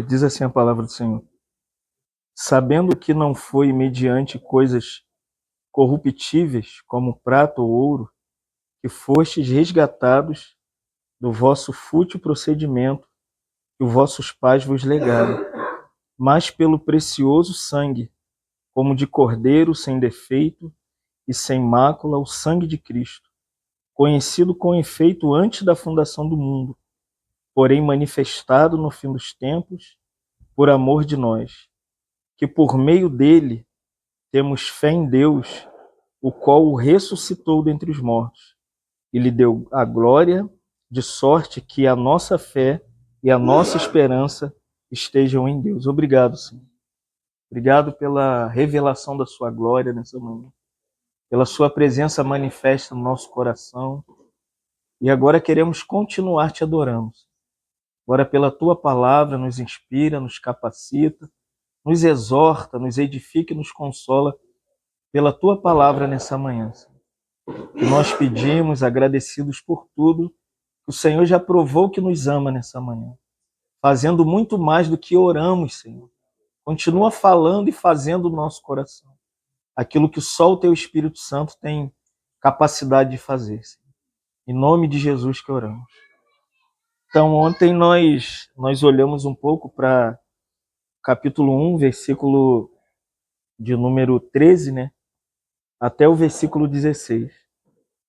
Diz assim a palavra do Senhor: sabendo que não foi mediante coisas corruptíveis, como prata ou ouro, que fostes resgatados do vosso fútil procedimento que os vossos pais vos legaram, mas pelo precioso sangue, como de cordeiro sem defeito e sem mácula, o sangue de Cristo, conhecido com efeito antes da fundação do mundo, porém manifestado no fim dos tempos, por amor de nós, que por meio dele temos fé em Deus, o qual o ressuscitou dentre os mortos, e lhe deu a glória, de sorte que a nossa fé e a nossa esperança estejam em Deus. Obrigado, Senhor. Obrigado pela revelação da sua glória nessa manhã, pela sua presença manifesta no nosso coração. E agora queremos continuar te adorando. Agora, pela tua palavra, nos inspira, nos capacita, nos exorta, nos edifica e nos consola pela tua palavra nessa manhã. E nós pedimos, agradecidos por tudo, que o Senhor já provou que nos ama nessa manhã, fazendo muito mais do que oramos, Senhor. Continua falando e fazendo o nosso coração aquilo que só o teu Espírito Santo tem capacidade de fazer, Senhor. Em nome de Jesus que oramos. Então, ontem nós olhamos um pouco para capítulo 1, versículo de número 13, né? Até o versículo 16.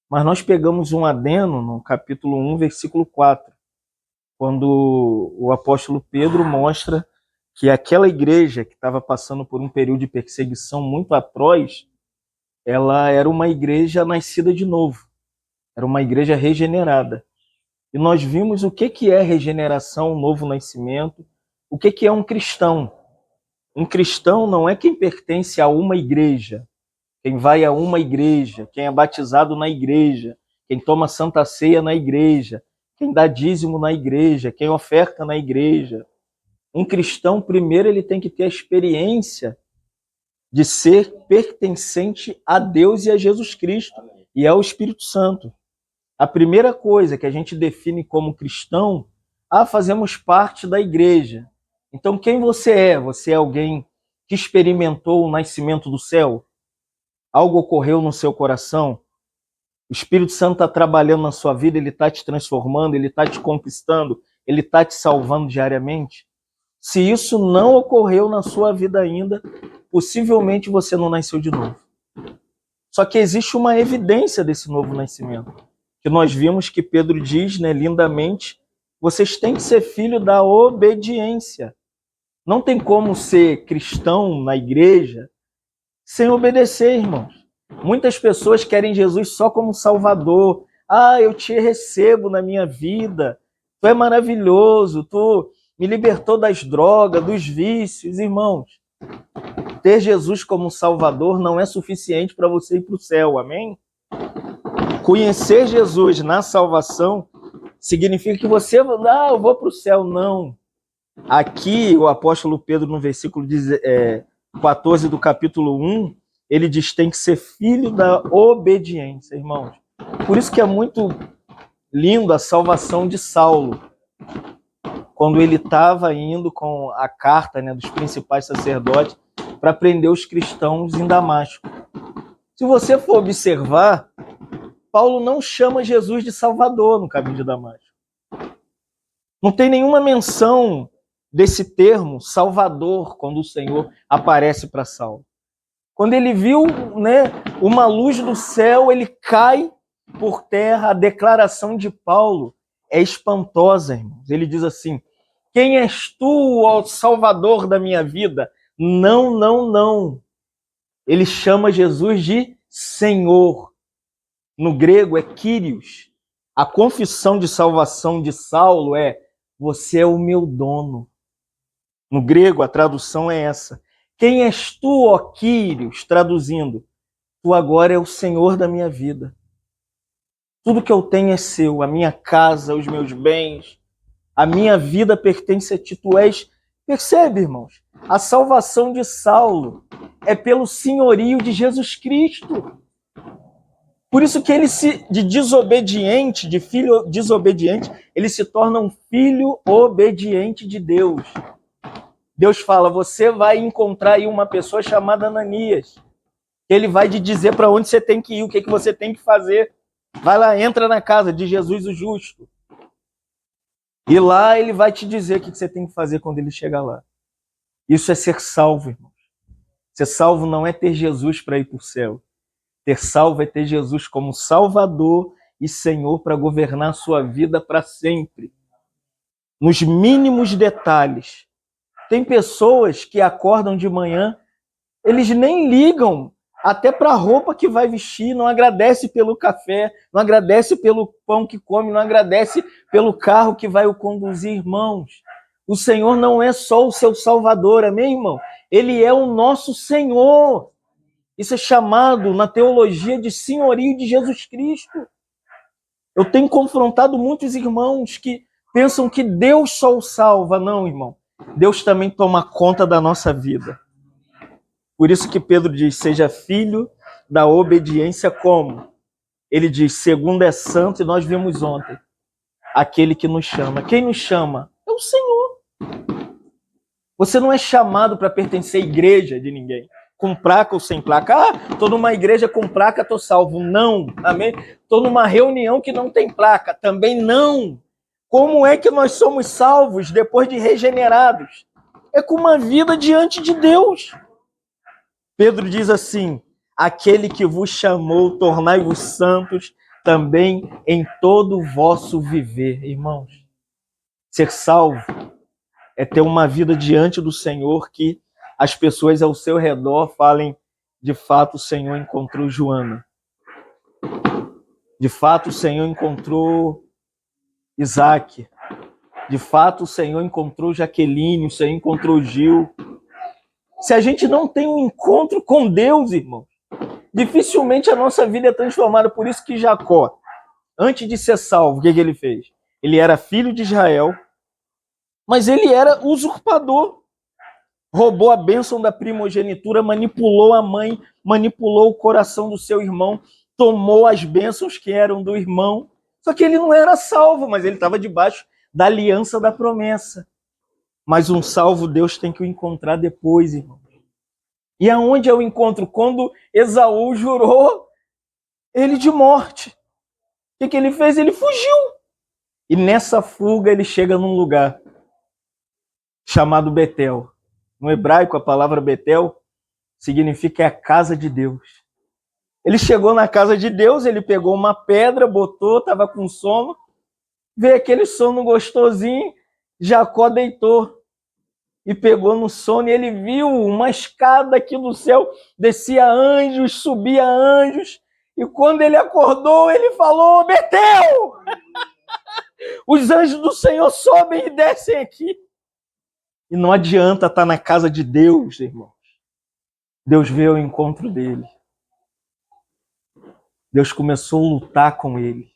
Mas nós pegamos um adeno no capítulo 1, versículo 4, quando o apóstolo Pedro mostra que aquela igreja que estava passando por um período de perseguição muito atroz, ela era uma igreja nascida de novo, era uma igreja regenerada. E nós vimos o que é regeneração, um novo nascimento, o que é um cristão. Um cristão não é quem pertence a uma igreja, quem vai a uma igreja, quem é batizado na igreja, quem toma santa ceia na igreja, quem dá dízimo na igreja, quem oferta na igreja. Um cristão, primeiro, ele tem que ter a experiência de ser pertencente a Deus e a Jesus Cristo e ao Espírito Santo. A primeira coisa que a gente define como cristão, fazemos parte da igreja. Então, quem você é? Você é alguém que experimentou o nascimento do céu? Algo ocorreu no seu coração? O Espírito Santo está trabalhando na sua vida, ele está te transformando, ele está te conquistando, ele está te salvando diariamente? Se isso não ocorreu na sua vida ainda, possivelmente você não nasceu de novo. Só que existe uma evidência desse novo nascimento, que nós vimos que Pedro diz, né, lindamente: vocês têm que ser filho da obediência. Não tem como ser cristão na igreja sem obedecer, irmãos. Muitas pessoas querem Jesus só como Salvador. Eu te recebo na minha vida, tu é maravilhoso, tu me libertou das drogas, dos vícios. Irmãos, ter Jesus como Salvador não é suficiente para você ir para o céu, amém? Conhecer Jesus na salvação significa que você, eu vou para o céu. Não. Aqui, o apóstolo Pedro, no versículo 14 do capítulo 1, ele diz: tem que ser filho da obediência, irmãos. Por isso que é muito lindo a salvação de Saulo, quando ele estava indo com a carta, né, dos principais sacerdotes para prender os cristãos em Damasco. Se você for observar, Paulo não chama Jesus de Salvador no caminho de Damasco. Não tem nenhuma menção desse termo Salvador quando o Senhor aparece para Saulo. Quando ele viu, né, uma luz do céu, ele cai por terra. A declaração de Paulo é espantosa, irmãos. Ele diz assim: quem és tu, ó Salvador da minha vida? Não, não, não. Ele chama Jesus de Senhor. No grego é Kyrios. A confissão de salvação de Saulo é: você é o meu dono. No grego a tradução é essa. Quem és tu, ó Kyrios? Traduzindo: tu agora é o Senhor da minha vida. Tudo que eu tenho é seu, a minha casa, os meus bens, a minha vida pertence a ti, tu és. Percebe, irmãos? A salvação de Saulo é pelo senhorio de Jesus Cristo. Por isso que de desobediente, de filho desobediente, ele se torna um filho obediente de Deus. Deus fala, você vai encontrar aí uma pessoa chamada Ananias. Ele vai te dizer para onde você tem que ir, o que você tem que fazer. Vai lá, entra na casa de Jesus o justo. E lá ele vai te dizer o que você tem que fazer quando ele chegar lá. Isso é ser salvo, irmão. Ser salvo não é ter Jesus para ir para o céu. Ter salvo é ter Jesus como Salvador e Senhor para governar a sua vida para sempre. Nos mínimos detalhes. Tem pessoas que acordam de manhã, eles nem ligam até para a roupa que vai vestir, não agradece pelo café, não agradece pelo pão que come, não agradece pelo carro que vai o conduzir, irmãos. O Senhor não é só o seu Salvador, amém, irmão? Ele é o nosso Senhor. Isso é chamado na teologia de senhorio de Jesus Cristo. Eu tenho confrontado muitos irmãos que pensam que Deus só o salva. Não, irmão. Deus também toma conta da nossa vida. Por isso que Pedro diz, seja filho da obediência como? Ele diz, segundo é santo, e nós vimos ontem, aquele que nos chama. Quem nos chama? É o Senhor. Você não é chamado para pertencer à igreja de ninguém. Com placa ou sem placa. Ah, estou numa igreja com placa, estou salvo. Não, amém? Estou numa reunião que não tem placa. Também não. Como é que nós somos salvos depois de regenerados? É com uma vida diante de Deus. Pedro diz assim, aquele que vos chamou, tornai-vos santos também em todo o vosso viver. Irmãos, ser salvo é ter uma vida diante do Senhor que as pessoas ao seu redor falem, de fato o Senhor encontrou Joana. De fato o Senhor encontrou Isaac. De fato o Senhor encontrou Jaqueline, o Senhor encontrou Gil. Se a gente não tem um encontro com Deus, irmão, dificilmente a nossa vida é transformada. Por isso que Jacó, antes de ser salvo, o que ele fez? Ele era filho de Israel, mas ele era usurpador. Roubou a bênção da primogenitura, manipulou a mãe, manipulou o coração do seu irmão, tomou as bênçãos que eram do irmão. Só que ele não era salvo, mas ele estava debaixo da aliança da promessa. Mas um salvo Deus tem que o encontrar depois, irmão. E aonde é o encontro? Quando Esaú jurou ele de morte. O que ele fez? Ele fugiu. E nessa fuga ele chega num lugar chamado Betel. No hebraico, a palavra Betel significa a casa de Deus. Ele chegou na casa de Deus, ele pegou uma pedra, botou, estava com sono, veio aquele sono gostosinho, Jacó deitou e pegou no sono e ele viu uma escada aqui do céu, descia anjos, subia anjos, e quando ele acordou, ele falou, Betel! Os anjos do Senhor sobem e descem aqui. E não adianta estar na casa de Deus, irmãos. Deus veio ao encontro dele. Deus começou a lutar com ele.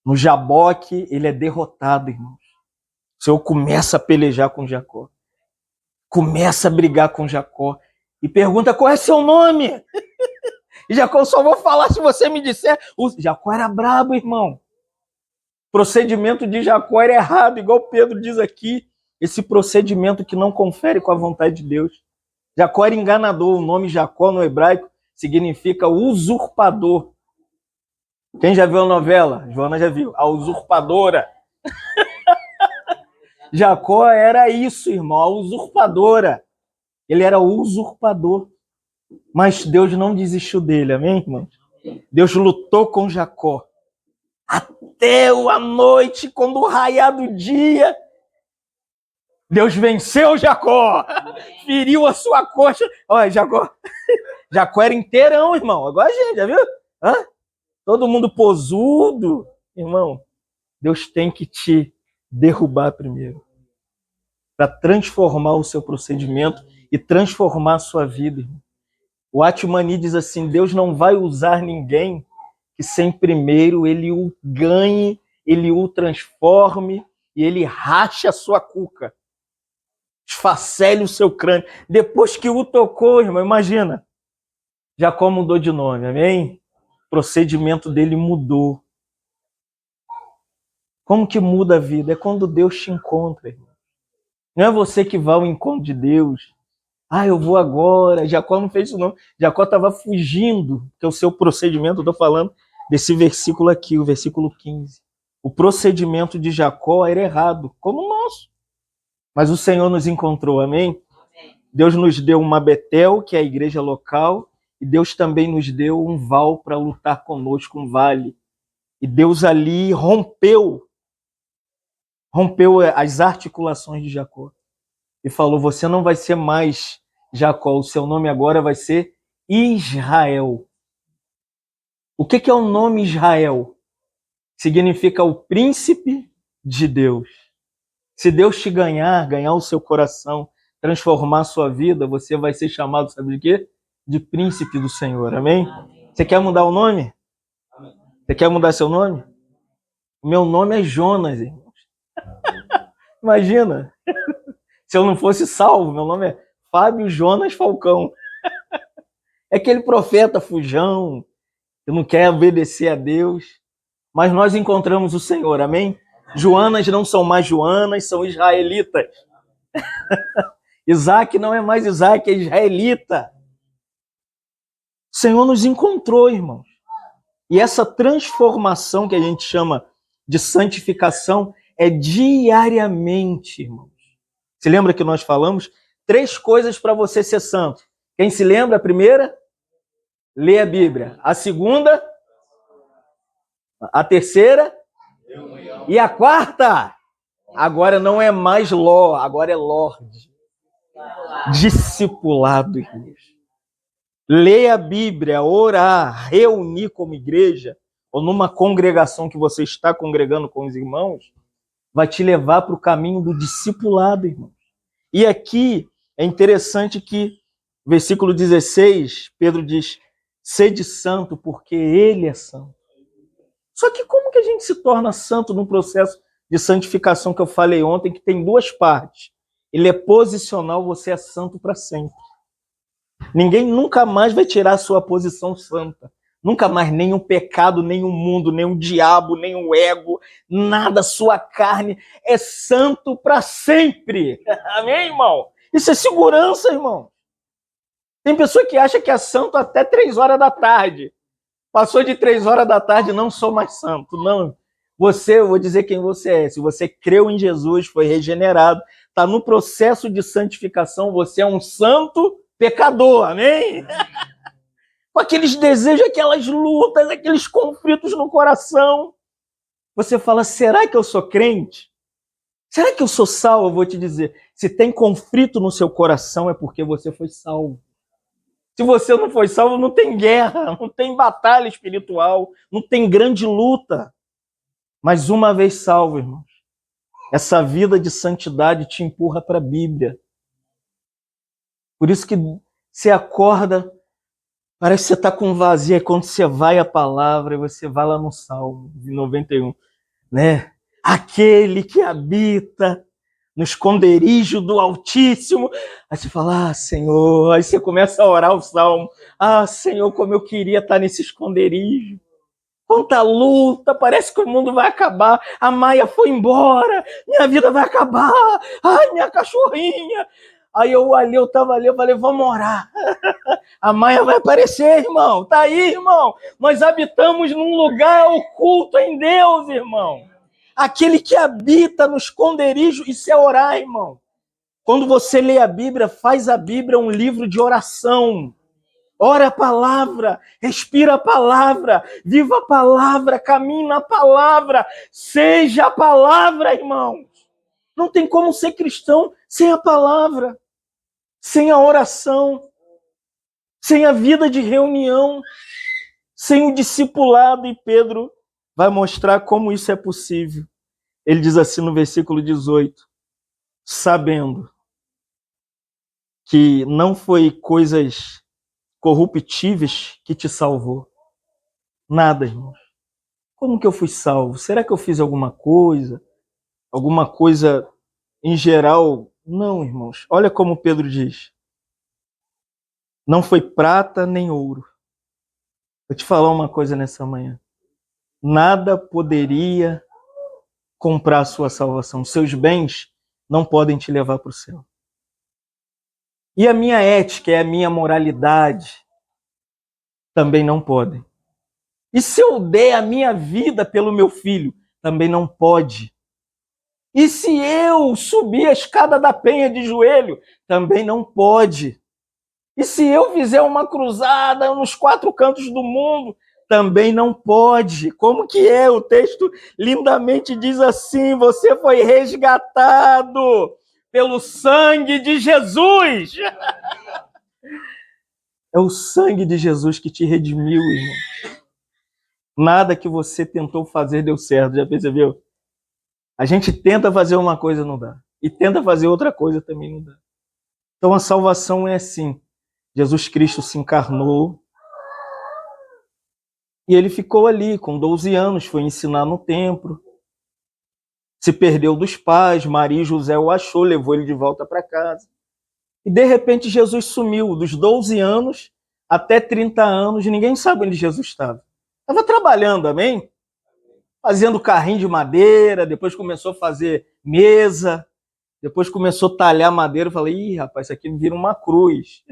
No Jaboque, ele é derrotado, irmãos. O Senhor começa a pelejar com Jacó. Começa a brigar com Jacó. E pergunta, qual é seu nome? E Jacó, só vou falar se você me disser. O Jacó era brabo, irmão. O procedimento de Jacó era errado, igual Pedro diz aqui. Esse procedimento que não confere com a vontade de Deus. Jacó era enganador. O nome Jacó no hebraico significa usurpador. Quem já viu a novela? Joana já viu. A usurpadora. Jacó era isso, irmão. A usurpadora. Ele era usurpador. Mas Deus não desistiu dele, amém, irmão? Deus lutou com Jacó. Até a noite, quando raiar do dia, Deus venceu Jacó. Feriu a sua coxa. Olha, Jacó era inteirão, irmão. Agora a gente, já viu? Hã? Todo mundo posudo. Irmão, Deus tem que te derrubar primeiro. Para transformar o seu procedimento e transformar a sua vida, irmão. O Atmani diz assim, Deus não vai usar ninguém que sem primeiro ele o ganhe, ele o transforme e ele rache a sua cuca. Esfacele o seu crânio. Depois que o tocou, irmão, imagina. Jacó mudou de nome, amém? O procedimento dele mudou. Como que muda a vida? É quando Deus te encontra, irmão. Não é você que vai ao encontro de Deus. Ah, eu vou agora. Jacó não fez isso, não. Jacó estava fugindo, que é o seu procedimento. Eu estou falando desse versículo aqui, o versículo 15. O procedimento de Jacó era errado, como o nosso. Mas o Senhor nos encontrou, amém? Deus nos deu uma Betel, que é a igreja local, e Deus também nos deu um val para lutar conosco, um vale. E Deus ali rompeu as articulações de Jacó. E falou, você não vai ser mais Jacó, o seu nome agora vai ser Israel. O que é o nome Israel? Significa o príncipe de Deus. Se Deus te ganhar o seu coração, transformar a sua vida, você vai ser chamado, sabe de quê? De príncipe do Senhor, amém? Você quer mudar o nome? Você quer mudar seu nome? O meu nome é Jonas, irmãos. Imagina, se eu não fosse salvo, meu nome é Fábio Jonas Falcão. É aquele profeta fujão, que não quer obedecer a Deus. Mas nós encontramos o Senhor, amém? Joanas não são mais Joanas, são israelitas. Isaac não é mais Isaac, é israelita. O Senhor nos encontrou, irmãos. E essa transformação que a gente chama de santificação é diariamente, irmãos. Se lembra que nós falamos 3 coisas para você ser santo? Quem se lembra? A primeira, lê a Bíblia. A segunda, a terceira e a quarta. Agora não é mais Ló, agora é Lorde. Discipulado, irmãos. Ler a Bíblia, orar, reunir como igreja, ou numa congregação que você está congregando com os irmãos, vai te levar para o caminho do discipulado, irmãos. E aqui é interessante que, versículo 16, Pedro diz, sede santo, porque ele é santo. Só que como que a gente se torna santo no processo de santificação que eu falei ontem, que tem 2 partes? Ele é posicional, você é santo para sempre. Ninguém nunca mais vai tirar a sua posição santa. Nunca mais nem o pecado, nem o mundo, nem o diabo, nem o ego, nada, sua carne é santo para sempre. Amém, irmão? Isso é segurança, irmão. Tem pessoa que acha que é santo até 3 horas da tarde. Passou de 3 horas da tarde, não sou mais santo. Não. Você, eu vou dizer quem você é. Se você creu em Jesus, foi regenerado, está no processo de santificação, você é um santo pecador, amém? Com aqueles desejos, aquelas lutas, aqueles conflitos no coração. Você fala, será que eu sou crente? Será que eu sou salvo? Eu vou te dizer, se tem conflito no seu coração é porque você foi salvo. Se você não foi salvo, não tem guerra, não tem batalha espiritual, não tem grande luta. Mas uma vez salvo, irmãos, essa vida de santidade te empurra para a Bíblia. Por isso que você acorda, parece que você está com vazio, e quando você vai à palavra, você vai lá no Salmo 91, né? Aquele que habita no esconderijo do Altíssimo. Aí você fala, Senhor, aí você começa a orar o Salmo. Senhor, como eu queria estar nesse esconderijo. Quanta luta, parece que o mundo vai acabar. A Maia foi embora, minha vida vai acabar. Ai, minha cachorrinha. Aí eu tava ali, eu falei, vamos orar. A Maia vai aparecer, irmão. Tá aí, irmão. Nós habitamos num lugar oculto em Deus, irmão. Aquele que habita no esconderijo, isso é orar, irmão. Quando você lê a Bíblia, faz a Bíblia um livro de oração. Ora a palavra, respira a palavra, viva a palavra, caminhe na palavra, seja a palavra, irmãos. Não tem como ser cristão sem a palavra, sem a oração, sem a vida de reunião, sem o discipulado. E Pedro vai mostrar como isso é possível. Ele diz assim no versículo 18, sabendo que não foi coisas corruptíveis que te salvou. Nada, irmãos. Como que eu fui salvo? Será que eu fiz alguma coisa? Alguma coisa em geral? Não, irmãos. Olha como Pedro diz. Não foi prata nem ouro. Vou te falar uma coisa nessa manhã. Nada poderia comprar a sua salvação. Seus bens não podem te levar para o céu. E a minha ética e a minha moralidade também não podem. E se eu der a minha vida pelo meu filho, também não pode. E se eu subir a escada da penha de joelho, também não pode. E se eu fizer uma cruzada nos 4 cantos do mundo, também não pode. Como que é? O texto lindamente diz assim: você foi resgatado pelo sangue de Jesus. É o sangue de Jesus que te redimiu, irmão. Nada que você tentou fazer deu certo, já percebeu? A gente tenta fazer uma coisa, não dá. E tenta fazer outra coisa, também não dá. Então a salvação é assim. Jesus Cristo se encarnou e ele ficou ali com 12 anos, foi ensinar no templo. Se perdeu dos pais, Maria e José o achou, levou ele de volta para casa. E de repente Jesus sumiu, dos 12 anos até 30 anos, ninguém sabe onde Jesus estava. Estava trabalhando, amém? Fazendo carrinho de madeira, depois começou a fazer mesa, depois começou a talhar madeira. Eu falei, ih, rapaz, isso aqui vira uma cruz.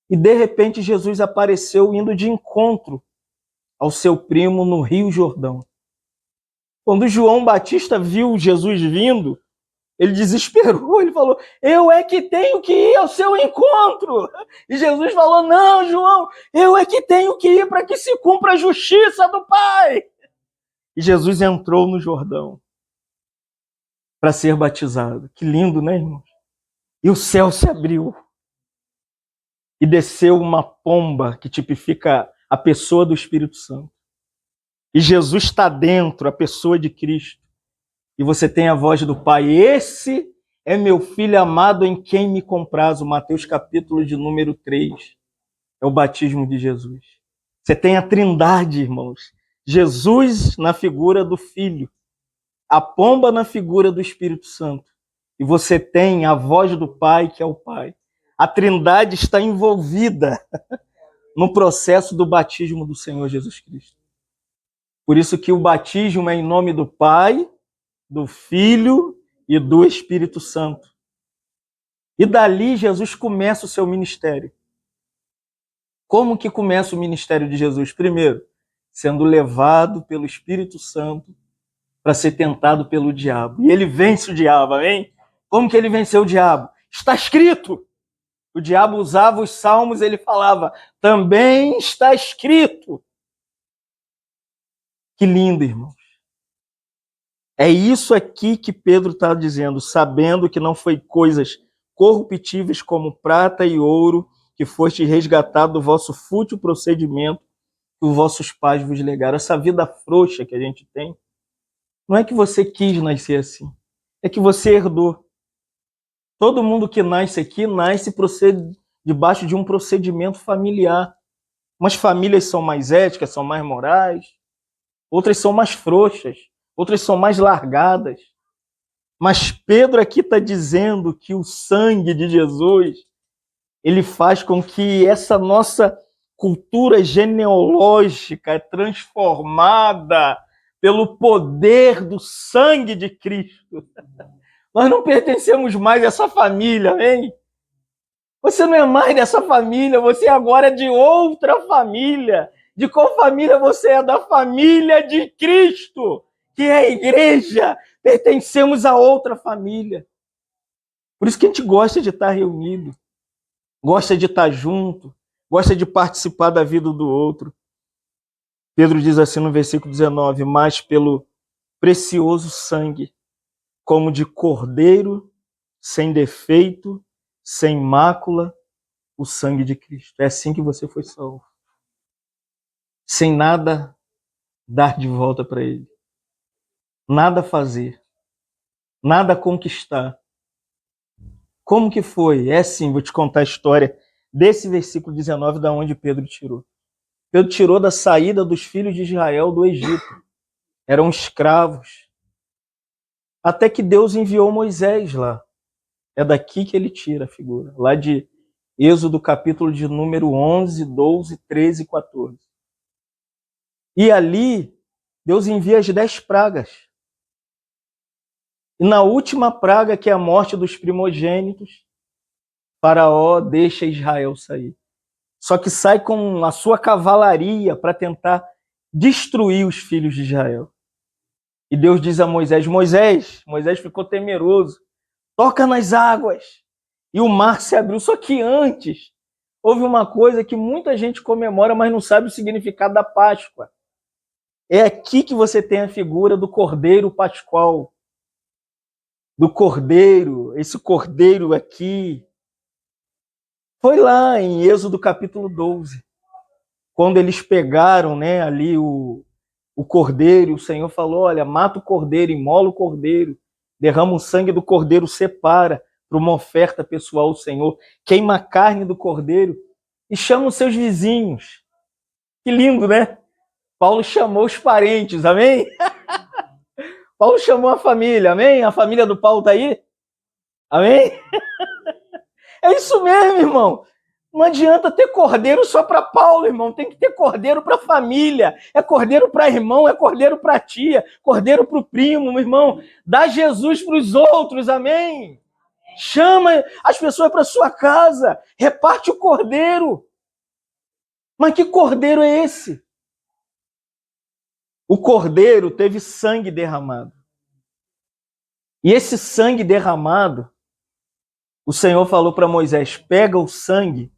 E de repente Jesus apareceu indo de encontro ao seu primo no Rio Jordão. Quando João Batista viu Jesus vindo, ele desesperou, ele falou, eu é que tenho que ir ao seu encontro. E Jesus falou, não, João, eu é que tenho que ir para que se cumpra a justiça do Pai. E Jesus entrou no Jordão para ser batizado. Que lindo, né, irmãos? E o céu se abriu. E desceu uma pomba que tipifica a pessoa do Espírito Santo. E Jesus está dentro, a pessoa de Cristo. E você tem a voz do Pai. Esse é meu filho amado em quem me comprazo. Mateus capítulo de número 3. É o batismo de Jesus. Você tem a trindade, irmãos. Jesus na figura do Filho. A pomba na figura do Espírito Santo. E você tem a voz do Pai, que é o Pai. A trindade está envolvida no processo do batismo do Senhor Jesus Cristo. Por isso que o batismo é em nome do Pai, do Filho e do Espírito Santo. E dali Jesus começa o seu ministério. Como que começa o ministério de Jesus? Primeiro, sendo levado pelo Espírito Santo para ser tentado pelo diabo. E ele vence o diabo, amém? Como que ele venceu o diabo? Está escrito. O diabo usava os salmos, ele falava, também está escrito. Que lindo, irmãos. É isso aqui que Pedro está dizendo, sabendo que não foi coisas corruptíveis como prata e ouro que foste resgatado do vosso fútil procedimento que os vossos pais vos legaram. Essa vida frouxa que a gente tem, não é que você quis nascer assim, é que você herdou. Todo mundo que nasce aqui, nasce debaixo de um procedimento familiar. Umas famílias são mais éticas, são mais morais, outras são mais frouxas, outras são mais largadas. Mas Pedro aqui está dizendo que o sangue de Jesus, ele faz com que essa nossa cultura genealógica é transformada pelo poder do sangue de Cristo. Nós não pertencemos mais a essa família, hein? Você não é mais dessa família, você agora é de outra família. De qual família você é? Da família de Cristo, que é a igreja. Pertencemos a outra família. Por isso que a gente gosta de estar reunido, gosta de estar junto, gosta de participar da vida do outro. Pedro diz assim no versículo 19, mas pelo precioso sangue, como de cordeiro, sem defeito, sem mácula, o sangue de Cristo. É assim que você foi salvo. Sem nada dar de volta para ele. Nada fazer. Nada conquistar. Como que foi? É assim, vou te contar a história desse versículo 19, da onde Pedro tirou. Pedro tirou da saída dos filhos de Israel do Egito. Eram escravos. Até que Deus enviou Moisés lá. É daqui que ele tira a figura. Lá de Êxodo capítulo de número 11, 12, 13 e 14. E ali, Deus envia as 10 pragas. E na última praga, que é a morte dos primogênitos, Faraó deixa Israel sair. Só que sai com a sua cavalaria para tentar destruir os filhos de Israel. E Deus diz a Moisés, Moisés ficou temeroso, toca nas águas. E o mar se abriu. Só que antes, houve uma coisa que muita gente comemora, mas não sabe o significado da Páscoa. É aqui que você tem a figura do Cordeiro Pascual. Do Cordeiro, esse Cordeiro aqui. Foi lá em Êxodo capítulo 12, quando eles pegaram, né, ali o Cordeiro, o Senhor falou, olha, mata o Cordeiro, imola o Cordeiro, derrama o sangue do Cordeiro, separa para uma oferta pessoal ao Senhor, queima a carne do Cordeiro e chama os seus vizinhos. Que lindo, né? Paulo chamou os parentes, amém? Paulo chamou a família, amém? A família do Paulo está aí? Amém? É isso mesmo, irmão. Não adianta ter cordeiro só para Paulo, irmão. Tem que ter cordeiro para a família. É cordeiro para irmão, é cordeiro para tia, cordeiro para o primo, meu irmão. Dá Jesus para os outros, amém? Chama as pessoas para sua casa. Reparte o cordeiro. Mas que cordeiro é esse? O cordeiro teve sangue derramado. E esse sangue derramado, o Senhor falou para Moisés, pega o sangue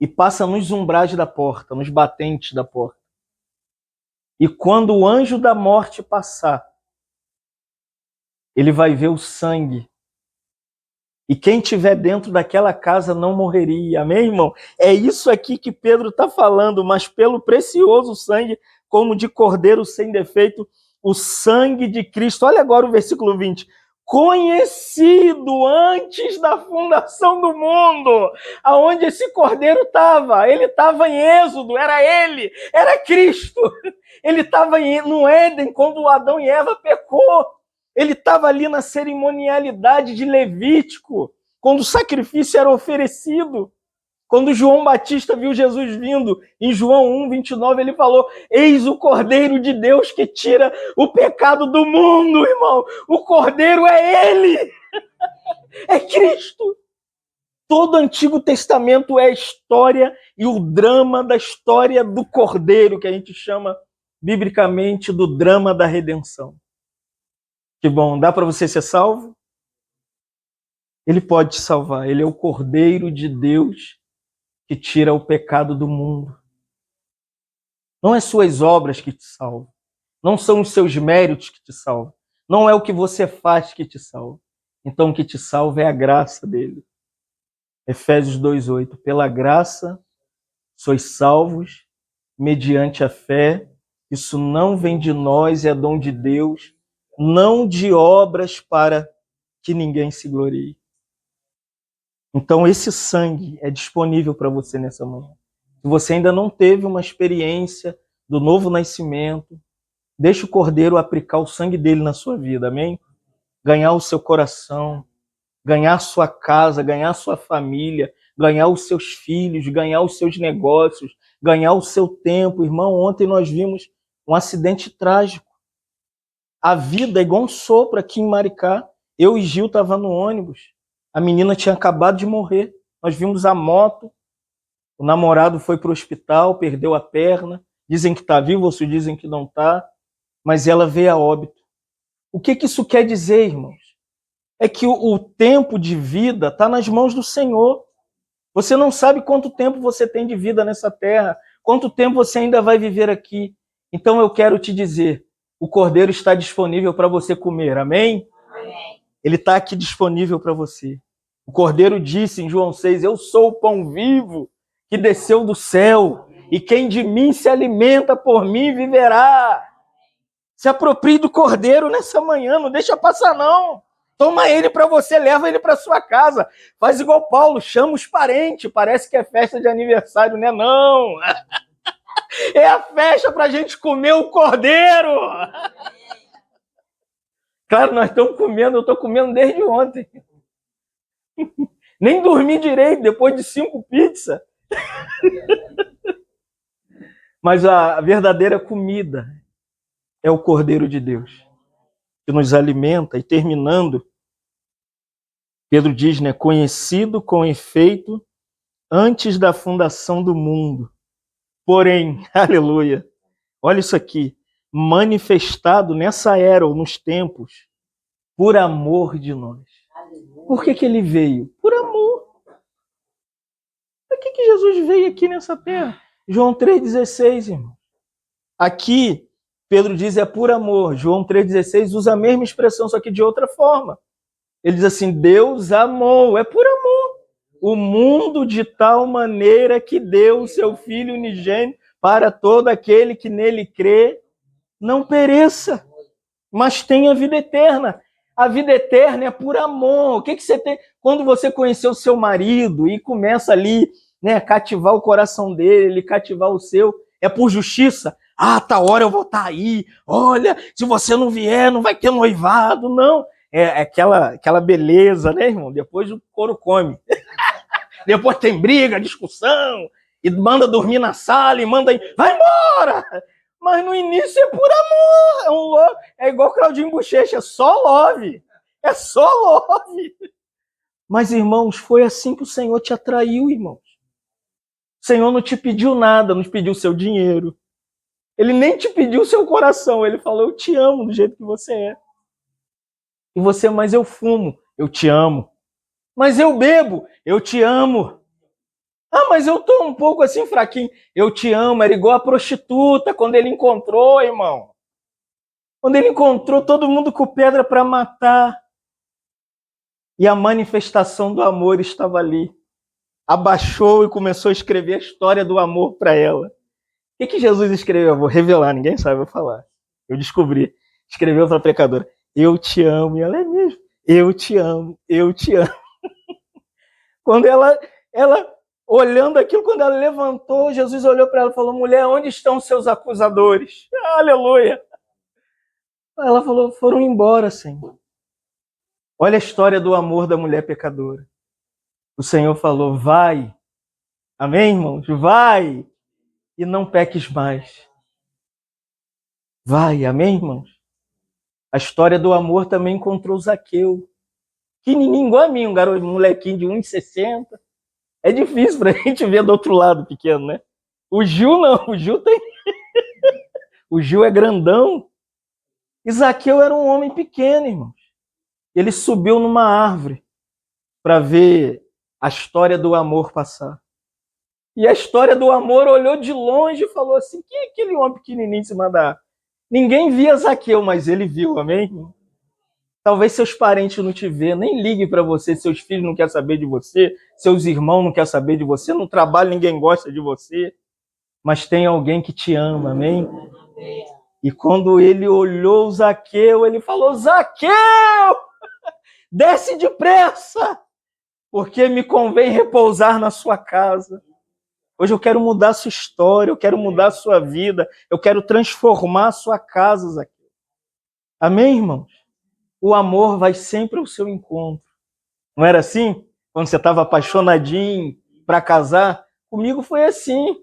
e passa nos umbrais da porta, nos batentes da porta. E quando o anjo da morte passar, ele vai ver o sangue. E quem estiver dentro daquela casa não morreria. Amém, irmão? É isso aqui que Pedro está falando, mas pelo precioso sangue, como de cordeiro sem defeito, o sangue de Cristo. Olha agora o versículo 20. Conhecido antes da fundação do mundo. Aonde esse cordeiro estava? Ele estava em Êxodo, era Cristo. Ele estava no Éden, quando Adão e Eva pecou. Ele estava ali na cerimonialidade de Levítico, quando o sacrifício era oferecido. Quando João Batista viu Jesus vindo, em João 1, 29, ele falou, eis o Cordeiro de Deus que tira o pecado do mundo, irmão. O Cordeiro é ele, é Cristo. Todo o Antigo Testamento é a história e o drama da história do Cordeiro, que a gente chama, biblicamente, do drama da redenção. Que bom, dá para você ser salvo? Ele pode te salvar, ele é o Cordeiro de Deus que tira o pecado do mundo. Não é suas obras que te salvam. Não são os seus méritos que te salvam. Não é o que você faz que te salva. Então o que te salva é a graça dele. Efésios 2:8. Pela graça sois salvos mediante a fé. Isso não vem de nós, é dom de Deus, não de obras para que ninguém se glorie. Então esse sangue é disponível para você nessa manhã. Se você ainda não teve uma experiência do novo nascimento, deixa o Cordeiro aplicar o sangue dele na sua vida, amém? Ganhar o seu coração, ganhar a sua casa, ganhar a sua família, ganhar os seus filhos, ganhar os seus negócios, ganhar o seu tempo. Irmão, ontem nós vimos um acidente trágico. A vida é igual um sopro aqui em Maricá. Eu e Gil estavam no ônibus. A menina tinha acabado de morrer. Nós vimos a moto. O namorado foi para o hospital, perdeu a perna. Dizem que está vivo, outros dizem que não está. Mas ela veio a óbito. O que isso quer dizer, irmãos? É que o tempo de vida está nas mãos do Senhor. Você não sabe quanto tempo você tem de vida nessa terra, quanto tempo você ainda vai viver aqui. Então eu quero te dizer, o Cordeiro está disponível para você comer, amém? Amém. Ele está aqui disponível para você. O Cordeiro disse em João 6, eu sou o pão vivo que desceu do céu, e quem de mim se alimenta por mim viverá. Se aproprie do Cordeiro nessa manhã, não deixa passar não. Toma ele para você, leva ele para sua casa. Faz igual Paulo, chama os parentes. Parece que é festa de aniversário, né? Não. É a festa para a gente comer o Cordeiro. Claro, nós estamos comendo, eu estou comendo desde ontem. Nem dormi direito depois de 5 pizzas. Mas a verdadeira comida é o Cordeiro de Deus, que nos alimenta. E terminando, Pedro diz, né, conhecido com efeito antes da fundação do mundo. Porém, aleluia, olha isso aqui, manifestado nessa era ou nos tempos, por amor de nós. Por que ele veio? Por amor. Por que Jesus veio aqui nessa terra? João 3,16, irmão. Aqui, Pedro diz é por amor. João 3,16 usa a mesma expressão, só que de outra forma. Ele diz assim, Deus amou, é por amor. O mundo de tal maneira que deu o seu Filho unigênito para todo aquele que nele crê, não pereça, mas tenha vida eterna. A vida eterna é por amor. O que você tem quando você conheceu o seu marido e começa ali, né, cativar o coração dele, cativar o seu? É por justiça? Ah, tá hora eu vou estar aí. Olha, se você não vier, não vai ter noivado. Não. É aquela beleza, né, irmão? Depois o couro come. Depois tem briga, discussão, e manda dormir na sala, e manda ir, vai embora! Mas no início é por amor. É igual Claudinho Bochecha, é só love. É só love. Mas, irmãos, foi assim que o Senhor te atraiu, irmãos. O Senhor não te pediu nada, não te pediu seu dinheiro. Ele nem te pediu seu coração. Ele falou, eu te amo do jeito que você é. E você, mas eu fumo, eu te amo. Mas eu bebo, eu te amo. Ah, mas eu tô um pouco assim fraquinho. Eu te amo, era igual a prostituta quando ele encontrou, irmão. Quando ele encontrou todo mundo com pedra para matar. E a manifestação do amor estava ali. Abaixou e começou a escrever a história do amor para ela. O que Jesus escreveu? Eu vou revelar, ninguém sabe, eu vou falar. Eu descobri. Escreveu para a pecadora. Eu te amo. E ela é mesmo. Eu te amo, eu te amo. Quando ela olhando aquilo, quando ela levantou, Jesus olhou para ela e falou, mulher, onde estão seus acusadores? Aleluia. Ela falou, foram embora, Senhor. Olha a história do amor da mulher pecadora. O Senhor falou, vai. Amém, irmãos? Vai e não peques mais. Vai, amém, irmãos? A história do amor também encontrou Zaqueu. Pequenininho, igual a mim, um garoto, um molequinho de 1,60. É difícil pra gente ver do outro lado pequeno, né? O Gil não, o Gil tem... O Gil é grandão. E Zaqueu era um homem pequeno, irmãos. Ele subiu numa árvore para ver a história do amor passar. E a história do amor olhou de longe e falou assim, quem é aquele homem pequenininho em cima da árvore? Ninguém via Zaqueu, mas ele viu, amém? Talvez seus parentes não te vejam, nem ligue para você, seus filhos não querem saber de você, seus irmãos não querem saber de você, no trabalho ninguém gosta de você, mas tem alguém que te ama, amém? E quando ele olhou Zaqueu, ele falou, Zaqueu, desce depressa, porque me convém repousar na sua casa. Hoje eu quero mudar a sua história, eu quero mudar a sua vida, eu quero transformar a sua casa, Zaqueu. Amém, irmãos? O amor vai sempre ao seu encontro. Não era assim? Quando você estava apaixonadinho para casar? Comigo foi assim.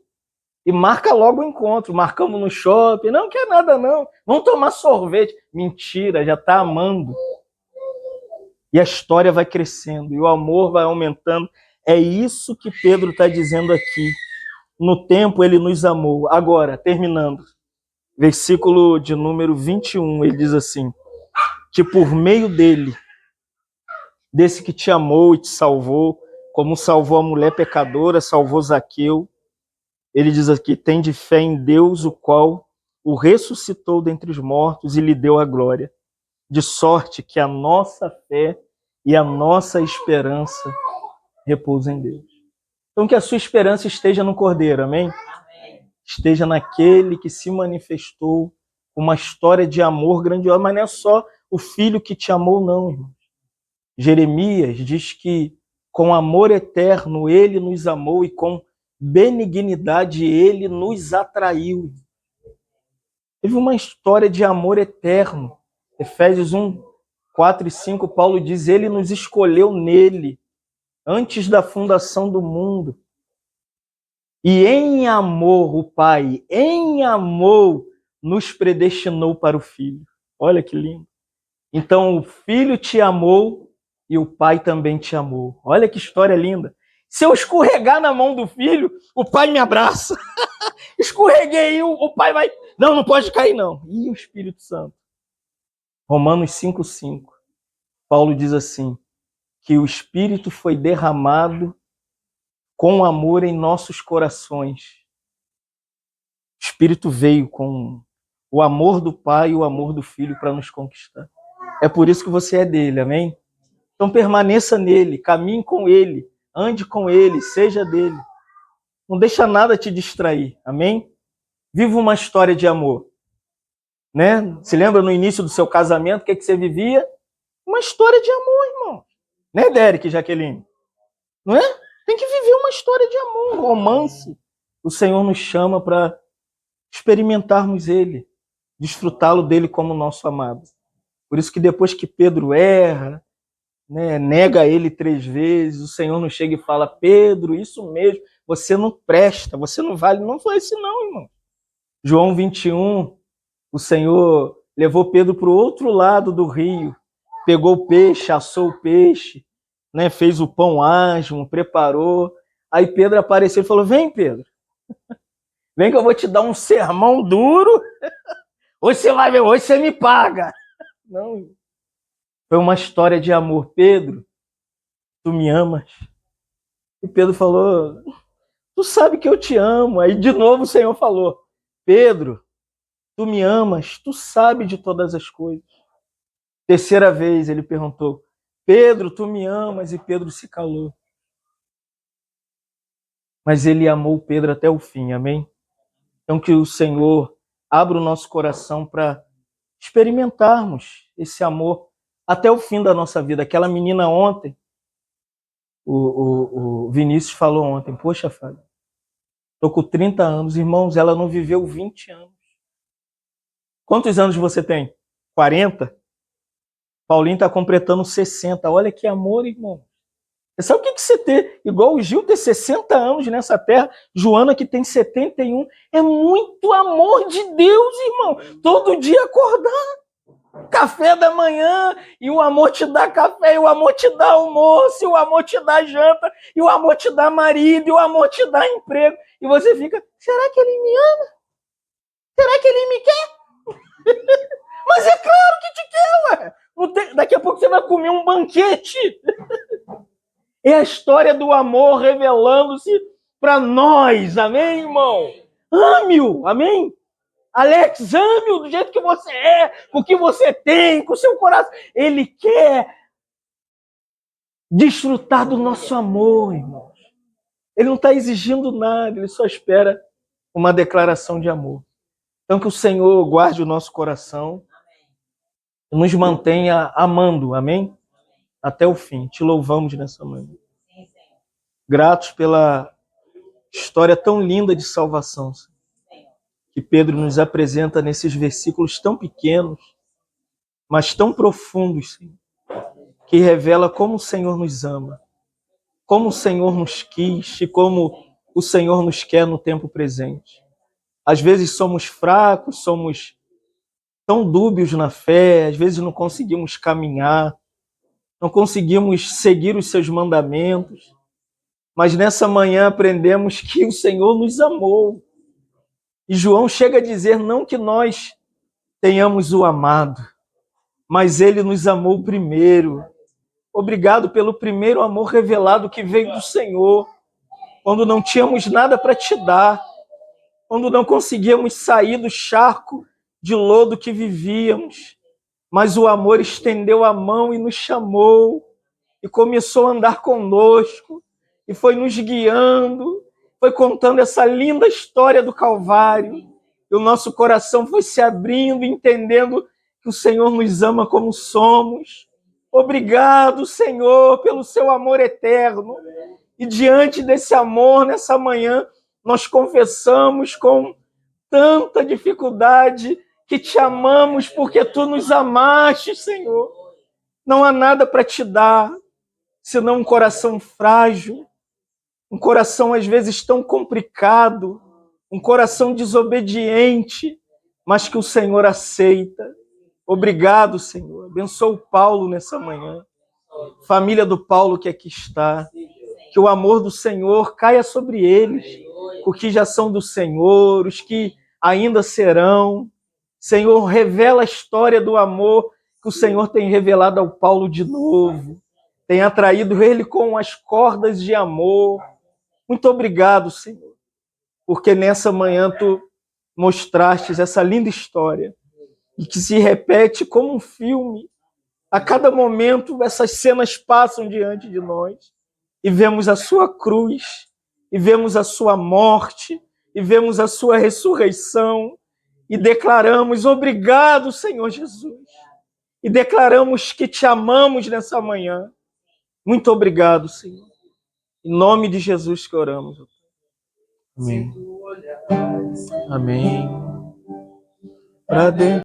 E marca logo o encontro. Marcamos no shopping. Não quer nada, não. Vamos tomar sorvete. Mentira, já está amando. E a história vai crescendo. E o amor vai aumentando. É isso que Pedro está dizendo aqui. No tempo ele nos amou. Agora, terminando. Versículo de número 21, ele diz assim, que por meio dele, desse que te amou e te salvou, como salvou a mulher pecadora, salvou Zaqueu, ele diz aqui, tem de fé em Deus, o qual o ressuscitou dentre os mortos e lhe deu a glória, de sorte que a nossa fé e a nossa esperança repousam em Deus. Então que a sua esperança esteja no Cordeiro, amém? Esteja naquele que se manifestou com uma história de amor grandiosa, mas não é só o filho que te amou, não, irmão. Jeremias diz que com amor eterno ele nos amou e com benignidade ele nos atraiu. Teve uma história de amor eterno. Efésios 1, 4 e 5, Paulo diz, ele nos escolheu nele antes da fundação do mundo. E em amor, o Pai, em amor, nos predestinou para o Filho. Olha que lindo. Então o Filho te amou e o Pai também te amou. Olha que história linda. Se eu escorregar na mão do Filho, o Pai me abraça. Escorreguei, o Pai vai... Não, não pode cair não. E o Espírito Santo? Romanos 5,5. Paulo diz assim, que o Espírito foi derramado com amor em nossos corações. O Espírito veio com o amor do Pai e o amor do Filho para nos conquistar. É por isso que você é dele, amém? Então permaneça nele, caminhe com ele, ande com ele, seja dele. Não deixa nada te distrair, amém? Viva uma história de amor. Né? Se lembra no início do seu casamento, o que você vivia? Uma história de amor, irmão. Né, Derek e Jaqueline? Não é? Tem que viver uma história de amor, um romance. O Senhor nos chama para experimentarmos ele, desfrutá-lo dele como nosso amado. Por isso que depois que Pedro erra, né, nega ele 3 vezes, o Senhor nos chega e fala, Pedro, isso mesmo, você não presta, você não vale. Não foi assim não, irmão. João 21, o Senhor levou Pedro para o outro lado do rio, pegou o peixe, assou o peixe, né, fez o pão asmo, preparou. Aí Pedro apareceu e falou, vem Pedro, vem que eu vou te dar um sermão duro, hoje você vai ver, hoje você me paga. Não, foi uma história de amor. Pedro, tu me amas? E Pedro falou, tu sabe que eu te amo. Aí de novo o Senhor falou, Pedro, tu me amas, tu sabe de todas as coisas. 3ª vez ele perguntou, Pedro, tu me amas? E Pedro se calou. Mas ele amou Pedro até o fim, amém? Então que o Senhor abra o nosso coração para experimentarmos esse amor até o fim da nossa vida. Aquela menina ontem, o Vinícius falou ontem, poxa, Fábio, estou com 30 anos, irmãos, ela não viveu 20 anos. Quantos anos você tem? 40? Paulinho está completando 60. Olha que amor, irmão. Você sabe o que você ter? Igual o Gil ter 60 anos nessa terra, Joana que tem 71. É muito amor de Deus, irmão. Todo dia acordar, café da manhã, e o amor te dá café, e o amor te dá almoço, e o amor te dá janta, e o amor te dá marido, e o amor te dá emprego. E você fica, será que ele me ama? Será que ele me quer? Mas é claro que te quer, ué. Daqui a pouco você vai comer um banquete. É a história do amor revelando-se para nós, amém, irmão? Ame-o, amém? Alex, ame-o do jeito que você é, com o que você tem, com o seu coração. Ele quer desfrutar do nosso amor, irmãos. Ele não está exigindo nada, ele só espera uma declaração de amor. Então que o Senhor guarde o nosso coração e nos mantenha amando, amém? Até o fim. Te louvamos nessa manhã. Gratos pela história tão linda de salvação que Pedro nos apresenta nesses versículos tão pequenos, mas tão profundos, Senhor, que revela como o Senhor nos ama, como o Senhor nos quis e como o Senhor nos quer no tempo presente. Às vezes somos fracos, somos tão dúbios na fé, às vezes não conseguimos caminhar, não conseguimos seguir os seus mandamentos, mas nessa manhã aprendemos que o Senhor nos amou. E João chega a dizer não que nós tenhamos o amado, mas ele nos amou primeiro. Obrigado pelo primeiro amor revelado que veio do Senhor, quando não tínhamos nada para te dar, quando não conseguíamos sair do charco de lodo que vivíamos, mas o amor estendeu a mão e nos chamou, e começou a andar conosco, e foi nos guiando, foi contando essa linda história do Calvário, e o nosso coração foi se abrindo, entendendo que o Senhor nos ama como somos. Obrigado, Senhor, pelo seu amor eterno. E diante desse amor, nessa manhã, nós confessamos com tanta dificuldade que te amamos porque tu nos amaste, Senhor. Não há nada para te dar. senão um coração frágil, um coração às vezes tão complicado, um coração desobediente, mas que o Senhor aceita. Obrigado, Senhor. Abençoa o Paulo nessa manhã. Família do Paulo que aqui está. Que o amor do Senhor caia sobre eles, os que já são do Senhor, os que ainda serão. Senhor, revela a história do amor que o Senhor tem revelado ao Paulo de novo. Tem atraído ele com as cordas de amor. Muito obrigado, Senhor, porque nessa manhã tu mostrastes essa linda história e que se repete como um filme. A cada momento essas cenas passam diante de nós e vemos a sua cruz, e vemos a sua morte, e vemos a sua ressurreição, e declaramos obrigado, Senhor Jesus, e declaramos que te amamos nessa manhã. Muito obrigado, Senhor. Em nome de Jesus que oramos. Amém. Amém. Para dentro.